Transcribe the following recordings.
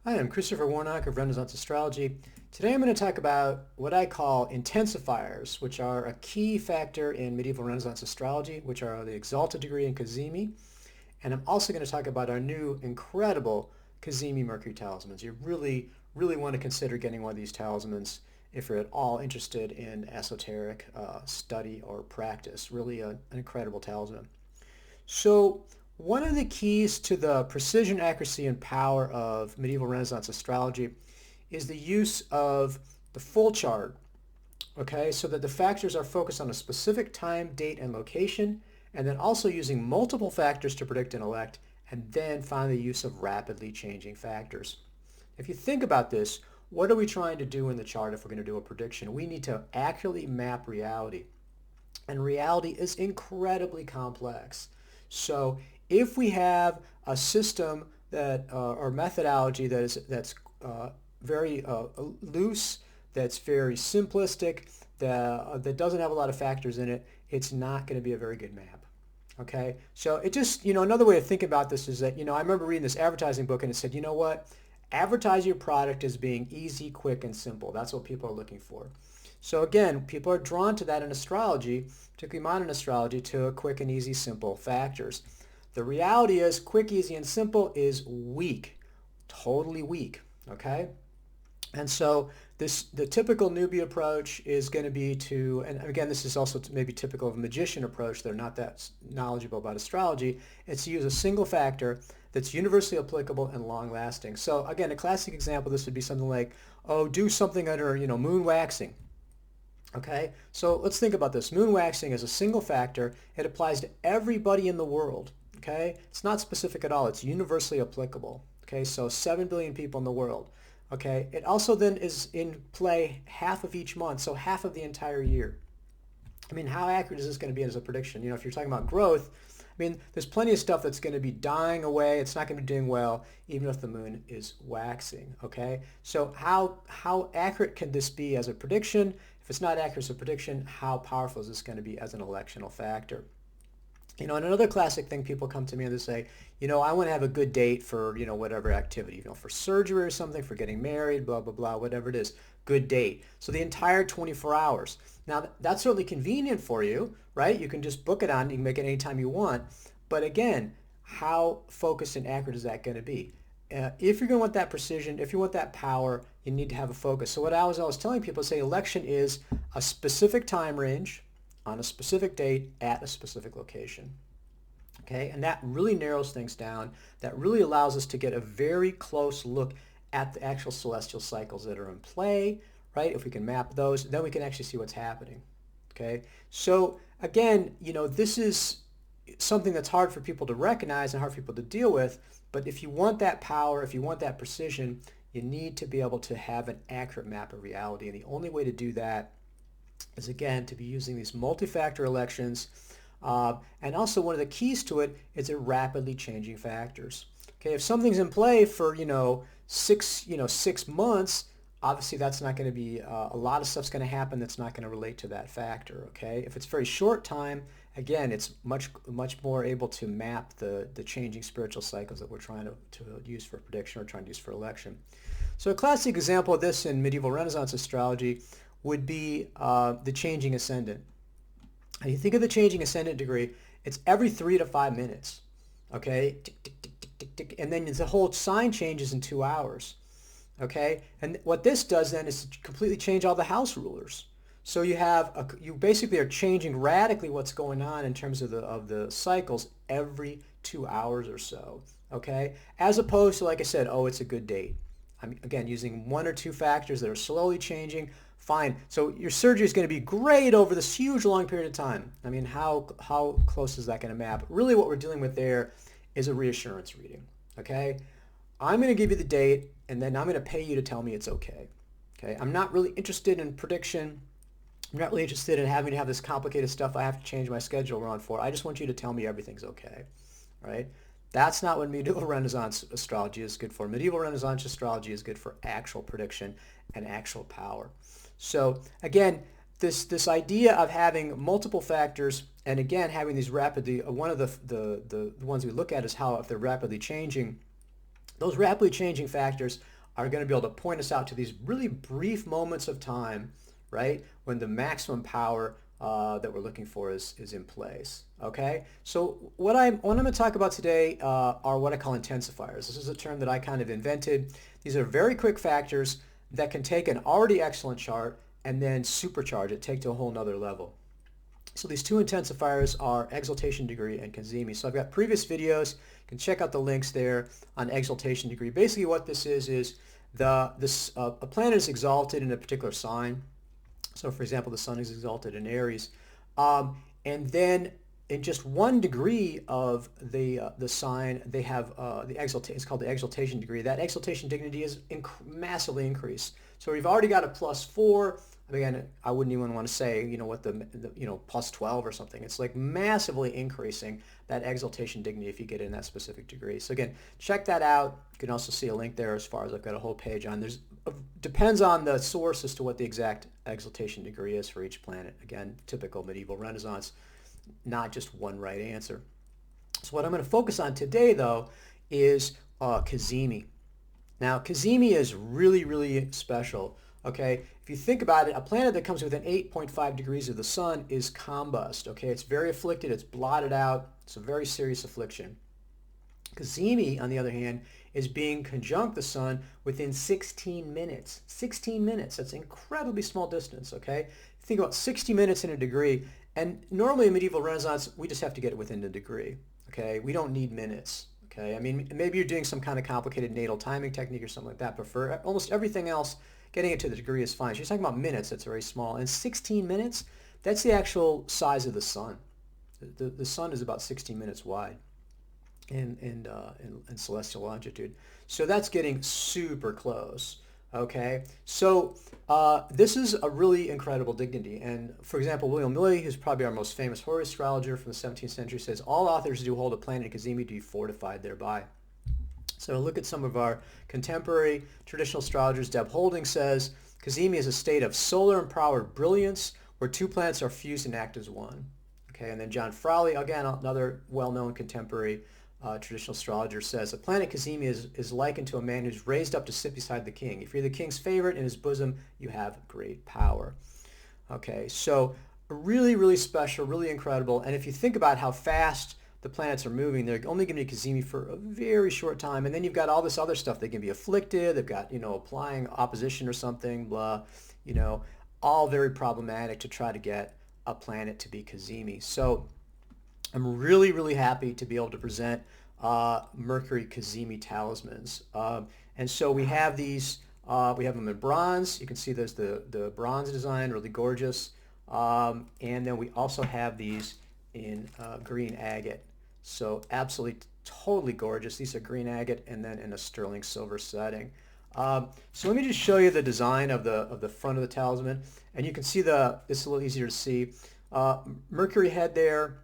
Hi, I'm Christopher Warnock of Renaissance Astrology. Today I'm going to talk about what I call intensifiers, which are a key factor in medieval Renaissance astrology, which are the Exalted Degree and Cazimi. And I'm also going to talk about our new incredible Cazimi Mercury Talismans. You really, really want to consider getting one of these talismans if you're at all interested in esoteric study or practice. Really an incredible talisman. So one of the keys to the precision, accuracy, and power of medieval Renaissance astrology is the use of the full chart, okay, so that the factors are focused on a specific time, date, and location, and then also using multiple factors to predict and elect, and then finally the use of rapidly changing factors. If you think about this, what are we trying to do in the chart if we're going to do a prediction? We need to accurately map reality. And reality is incredibly complex. So if we have a system that or methodology that's very loose, that's very simplistic, that doesn't have a lot of factors in it, it's not going to be a very good map. Okay, so it just, another way to think about this is that, I remember reading this advertising book and it said, you know what, advertise your product as being easy, quick, and simple. That's what people are looking for. So again, people are drawn to that in astrology, particularly modern astrology, to quick and easy, simple factors. The reality is quick, easy, and simple is weak, totally weak, okay? And so the typical newbie approach is going to be to, and again, this is also maybe typical of a magician approach. They're not that knowledgeable about astrology. It's to use a single factor that's universally applicable and long-lasting. So again, a classic example, this would be something like, oh, do something under, moon waxing. Okay, so let's think about this. Moon waxing is a single factor. It applies to everybody in the world. Okay, it's not specific at all. It's universally applicable. Okay, so 7 billion people in the world. Okay, it also then is in play half of each month, so half of the entire year. I mean, how accurate is this going to be as a prediction? If you're talking about growth, I mean, there's plenty of stuff that's going to be dying away. It's not going to be doing well, even if the moon is waxing, okay? So how accurate can this be as a prediction? If it's not accurate as a prediction, how powerful is this going to be as an electional factor? And another classic thing, people come to me and they say, I want to have a good date for, whatever activity, for surgery or something, for getting married, blah, blah, blah, whatever it is, good date. So the entire 24 hours. Now, that's certainly convenient for you, right? You can just book it on, you can make it anytime you want. But again, how focused and accurate is that going to be? If you're going to want that precision, if you want that power, you need to have a focus. So what I was always telling people is, say, election is a specific time range, on a specific date at a specific location. Okay, and that really narrows things down. That really allows us to get a very close look at the actual celestial cycles that are in play, right? If we can map those, then we can actually see what's happening. Okay, so again, this is something that's hard for people to recognize and hard for people to deal with, but if you want that power, if you want that precision, you need to be able to have an accurate map of reality, and the only way to do that is, again, to be using these multi-factor elections. And also one of the keys to it is the rapidly changing factors. Okay, if something's in play for, 6 months, obviously that's not going to be, a lot of stuff's going to happen that's not going to relate to that factor. Okay, if it's very short time, again, it's much more able to map the changing spiritual cycles that we're trying to use for prediction or trying to use for election. So a classic example of this in medieval Renaissance astrology would be the changing ascendant. And you think of the changing ascendant degree, it's every 3 to 5 minutes, okay? Tick, tick, tick, tick, tick, tick. And then the whole sign changes in 2 hours, okay? And what this does then is to completely change all the house rulers. So you basically are changing radically what's going on in terms of the cycles every 2 hours or so, okay? As opposed to, like I said, oh, it's a good date. I'm, again, using 1 or 2 factors that are slowly changing. Fine. So your surgery is going to be great over this huge long period of time. I mean, how close is that going to map? Really what we're dealing with there is a reassurance reading. Okay? I'm going to give you the date, and then I'm going to pay you to tell me it's okay. Okay? I'm not really interested in prediction. I'm not really interested in having to have this complicated stuff I have to change my schedule around for. I just want you to tell me everything's okay. Right? That's not what medieval Renaissance astrology is good for. Medieval Renaissance astrology is good for actual prediction and actual power. So again, this idea of having multiple factors, and again having these rapidly, one of the ones we look at is how if they're rapidly changing, those rapidly changing factors are going to be able to point us out to these really brief moments of time, right, when the maximum power that we're looking for is in place. Okay, so what I'm going to talk about today are what I call intensifiers. This is a term that I kind of invented. These are very quick factors that can take an already excellent chart and then supercharge it, take to a whole nother level. So these two intensifiers are Exaltation Degree and Cazimi. So I've got previous videos. You can check out the links there on Exaltation Degree. Basically what this is a planet is exalted in a particular sign. So for example, the sun is exalted in Aries. And then in just 1 degree of the sign, they have it's called the Exaltation Degree. That Exaltation Dignity is massively increased. So we've already got a +4. Again, I wouldn't even want to say, what the +12 or something. It's like massively increasing that Exaltation Dignity if you get in that specific degree. So again, check that out. You can also see a link there as far as I've got a whole page on. Depends on the source as to what the exact Exaltation Degree is for each planet. Again, typical medieval Renaissance, not just one right answer. So what I'm going to focus on today, though, is Cazimi. Now, Cazimi is really, really special. Okay, if you think about it, a planet that comes within 8.5 degrees of the sun is combust. Okay, it's very afflicted, it's blotted out, it's a very serious affliction. Cazimi, on the other hand, is being conjunct the sun within 16 minutes. 16 minutes, that's an incredibly small distance, okay? Think about 60 minutes in a degree, and normally in medieval Renaissance, we just have to get it within a degree, okay? We don't need minutes, okay? I mean, maybe you're doing some kind of complicated natal timing technique or something like that, but for almost everything else, getting it to the degree is fine. She's talking about minutes, that's very small. And 16 minutes, that's the actual size of the sun. The sun is about 16 minutes wide in celestial longitude. So that's getting super close, okay? So this is a really incredible dignity. And for example, William Lilly, who's probably our most famous Horus astrologer from the 17th century, says, all authors do hold a planet in Cazimi to be fortified thereby. So look at some of our contemporary traditional astrologers. Deb Holding says, Cazimi is a state of solar-empowered brilliance where 2 planets are fused and act as one. Okay, and then John Frawley, again, another well-known contemporary traditional astrologer, says, a planet Cazimi is likened to a man who's raised up to sit beside the king. If you're the king's favorite in his bosom, you have great power. Okay, so really, really special, really incredible. And if you think about how fast the planets are moving, they're only going to be Cazimi for a very short time, and then you've got all this other stuff. They can be afflicted, they've got, applying opposition or something, blah, all very problematic to try to get a planet to be Cazimi. So I'm really, really happy to be able to present Mercury Cazimi Talismans. And so we have these, we have them in bronze. You can see there's the bronze design, really gorgeous. And then we also have these in green agate. So absolutely, totally gorgeous. These are green agate and then in a sterling silver setting. So let me just show you the design of the front of the talisman. And you can see it's a little easier to see. Mercury head there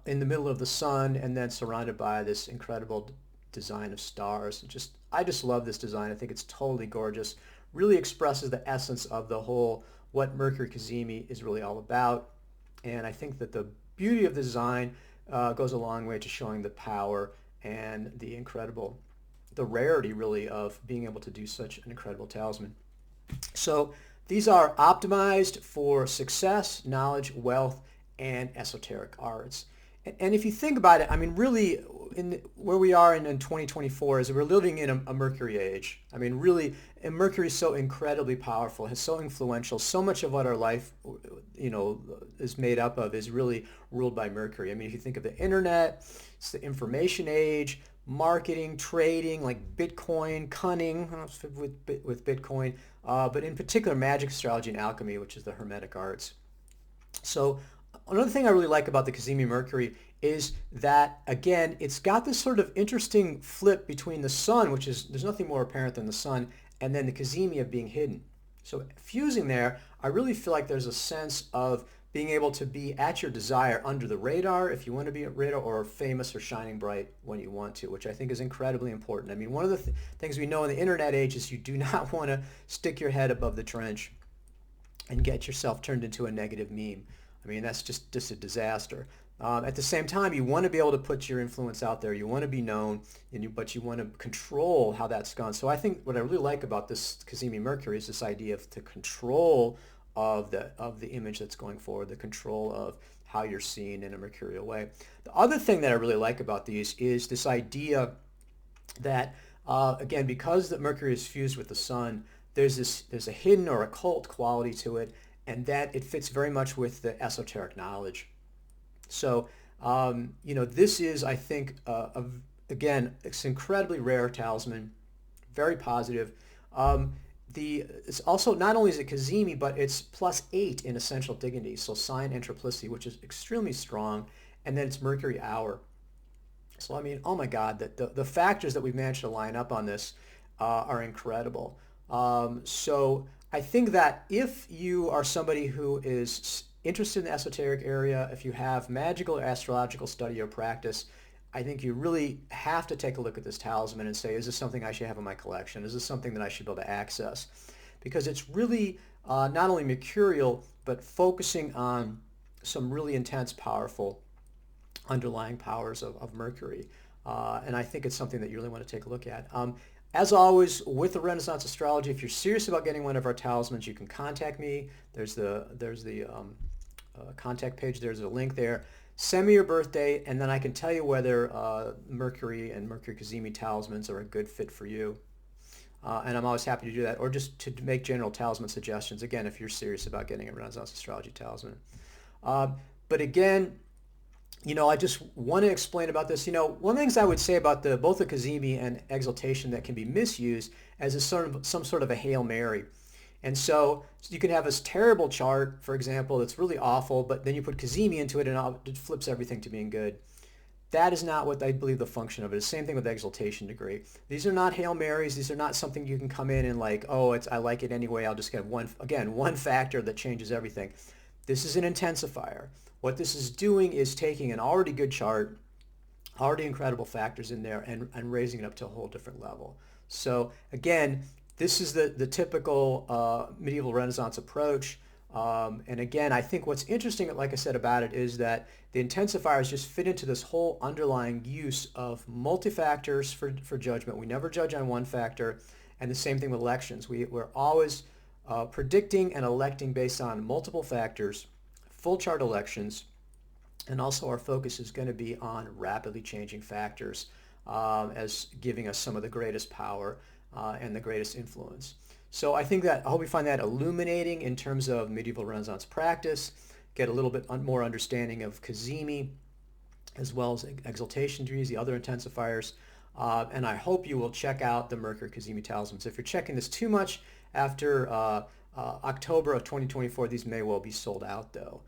in the middle of the sun and then surrounded by this incredible design of stars. I just love this design. I think it's totally gorgeous. Really expresses the essence of the whole, what Mercury Cazimi is really all about. And I think that the beauty of the design goes a long way to showing the power and the rarity really of being able to do such an incredible talisman. So these are optimized for success, knowledge, wealth, and esoteric arts. And if you think about it, I mean, really, where we are in 2024 is we're living in a Mercury age. I mean, really, and Mercury is so incredibly powerful, is so influential. So much of what our life, is made up of is really ruled by Mercury. I mean, if you think of the internet, it's the information age, marketing, trading, like Bitcoin, cunning with Bitcoin, but in particular, magic, astrology, and alchemy, which is the Hermetic arts. So another thing I really like about the Cazimi Mercury is that, again, it's got this sort of interesting flip between the sun, which is, there's nothing more apparent than the sun, and then the Cazimi of being hidden. So fusing there, I really feel like there's a sense of being able to be at your desire under the radar if you want to be at radar, or famous or shining bright when you want to, which I think is incredibly important. I mean, one of the things we know in the internet age is you do not want to stick your head above the trench and get yourself turned into a negative meme. I mean, that's just a disaster. At the same time, you want to be able to put your influence out there. You want to be known, but you want to control how that's gone. So I think what I really like about this Cazimi Mercury is this idea of the control of the image that's going forward, the control of how you're seen in a mercurial way. The other thing that I really like about these is this idea that, again, because the Mercury is fused with the sun, there's a hidden or occult quality to it, and that it fits very much with the esoteric knowledge. So, this is, I think, again, it's an incredibly rare talisman, very positive. It's also, not only is it Cazimi, but it's +8 in essential dignity, so sign and triplicity, which is extremely strong, and then it's Mercury hour. So, I mean, oh my God, the factors that we've managed to line up on this are incredible. So I think that if you are somebody who is interested in the esoteric area, if you have magical or astrological study or practice, I think you really have to take a look at this talisman and say, is this something I should have in my collection? Is this something that I should be able to access? Because it's really not only mercurial, but focusing on some really intense, powerful underlying powers of Mercury. And I think it's something that you really want to take a look at. As always, with the Renaissance Astrology, if you're serious about getting one of our talismans, you can contact me. There's the contact page. There's a link there. Send me your birthday, and then I can tell you whether Mercury and Mercury Cazimi talismans are a good fit for you. And I'm always happy to do that, or just to make general talisman suggestions, again, if you're serious about getting a Renaissance Astrology talisman. But again, I just want to explain about this. One of the things I would say about both the Cazimi and Exaltation that can be misused as some sort of a Hail Mary. And so you can have this terrible chart, for example, that's really awful, but then you put Cazimi into it and it flips everything to being good. That is not what I believe the function of it is. Same thing with Exaltation Degree. These are not Hail Marys. These are not something you can come in and like, oh, I like it anyway. I'll just get one factor that changes everything. This is an intensifier. What this is doing is taking an already good chart, already incredible factors in there, and raising it up to a whole different level. So again, this is the typical medieval Renaissance approach. And again, I think what's interesting, like I said about it, is that the intensifiers just fit into this whole underlying use of multi-factors for judgment. We never judge on one factor. And the same thing with elections. We're always predicting and electing based on multiple factors, full chart elections, and also our focus is going to be on rapidly changing factors as giving us some of the greatest power and the greatest influence. So I hope you find that illuminating in terms of medieval Renaissance practice, get a little bit more understanding of Cazimi, as well as Exaltation Degrees, the other intensifiers, and I hope you will check out the Mercury Cazimi talismans. If you're checking this too much after October of 2024, these may well be sold out though.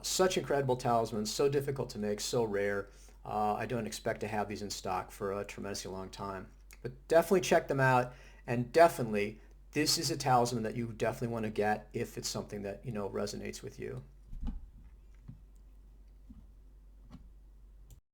Such incredible talismans, so difficult to make, so rare. I don't expect to have these in stock for a tremendously long time. But definitely check them out, and definitely this is a talisman that you definitely want to get if it's something that resonates with you.